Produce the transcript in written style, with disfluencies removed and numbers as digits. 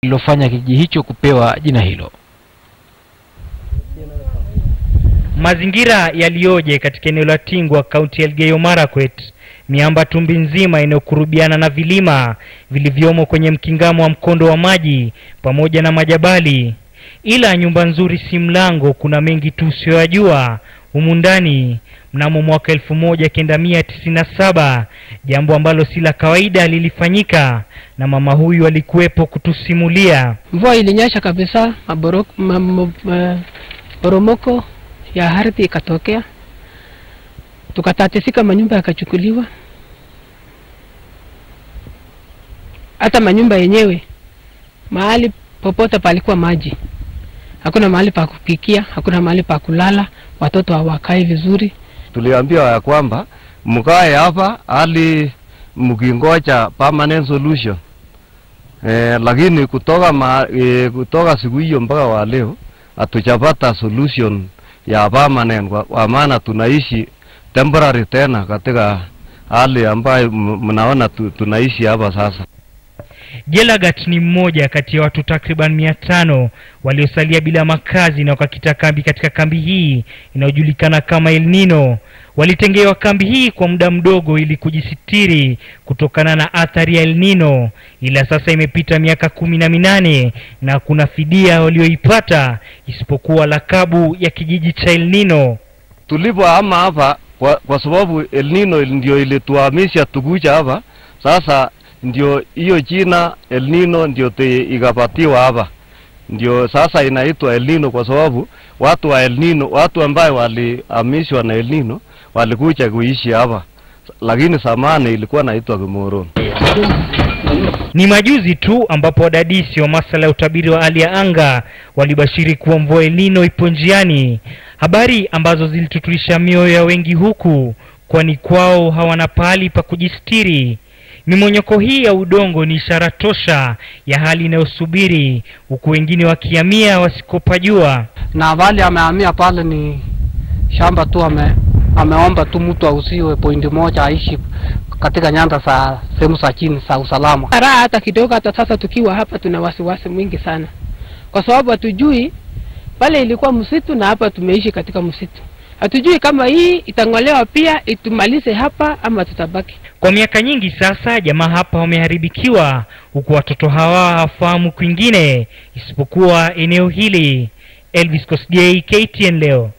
lilofanya kijiji hicho kupewa jina hilo. Mazingira yalioje katika eneo la Tingwa, kaunti ya Elgeyo Marakwet, miamba tumbi nzima inayokurubiana na vilima vilivyomo kwenye mkingamo wa mkondo wa maji pamoja na majabali. Ila nyumba nzuri si mlango, kuna mengi tu usiyojua humu ndani. Mnamo mwaka 1997, jambo ambalo si la kawaida lilifanyika na mama huyu alikuwepo kutusimulia. Mvua ilinyesha kabisa, maporomoko ya ardhi ikatokea. Tukatatizika, manyumba yakachukuliwa. Hata manyumba yenyewe mahali popote palikuwa maji. Hakuna mahali pa kupikia, hakuna mahali pa kulala, watoto hawakai vizuri. Tuliambiwa ya kwamba mkae hapa hali mkingoja permanent solution. Lakini kutoka siku hiyo mpaka wa leo hatujapata solution ya permanent, kwa maana tunaishi temporary tena katika hali ambayo mnaona tunaishi hapa sasa. Jelagat ni mmoja kati ya watu takriban 500 waliosalia bila makazi na wakakita kambi katika kambi hii inayojulikana kama El Nino. Walitengewa kambi hii kwa muda mdogo ili kujisitiri kutokana na athari ya El Nino, ila sasa imepita miaka 18 na kuna fidia walioipata isipokuwa lakabu ya kijiji cha El Nino. Tulipohama hapa kwa sababu El Nino ndio ilituhamisha tukuja hapa, sasa ndio hiyo jina El Nino ndio ikapatiwa hapa. Ndio sasa inaitwa El Nino kwa sababu watu wa El Nino, watu ambao walihamishwa na El Nino walikuja kuishi hapa. Lakini zamani ilikuwa inaitwa Kimoroni. Ni majuzi tu ambapo wadadisi wa masuala ya utabiri wa hali ya anga walibashiri kuwa mvua El Nino ipo njiani. Habari ambazo zilitutulisha mioyo ya wengi huku, kwani kwao hawana pahali pa kujistiri. Mimonyoko hii ya udongo ni ishara tosha ya hali inayosubiri, huku wengine wakihamia wasikopajua. Na wale amehamia pale ni shamba tu, ameomba tu mtu ausiwe pointi moja aishi katika nyanda za sehemu za chini za usalama. Raha hata kidogo. Hata sasa tukiwa hapa tuna wasiwasi mwingi sana, kwa sababu hatujui pale ilikuwa msitu na hapa tumeishi katika msitu. Hatujui kama hii itangolewa pia itumalize hapa ama tutabaki. Kwa miaka nyingi sasa jamaa hapa wameharibikiwa, huku watoto hawa hawafahamu kwingine isipokuwa eneo hili. Elvis Kosgei, KTN leo.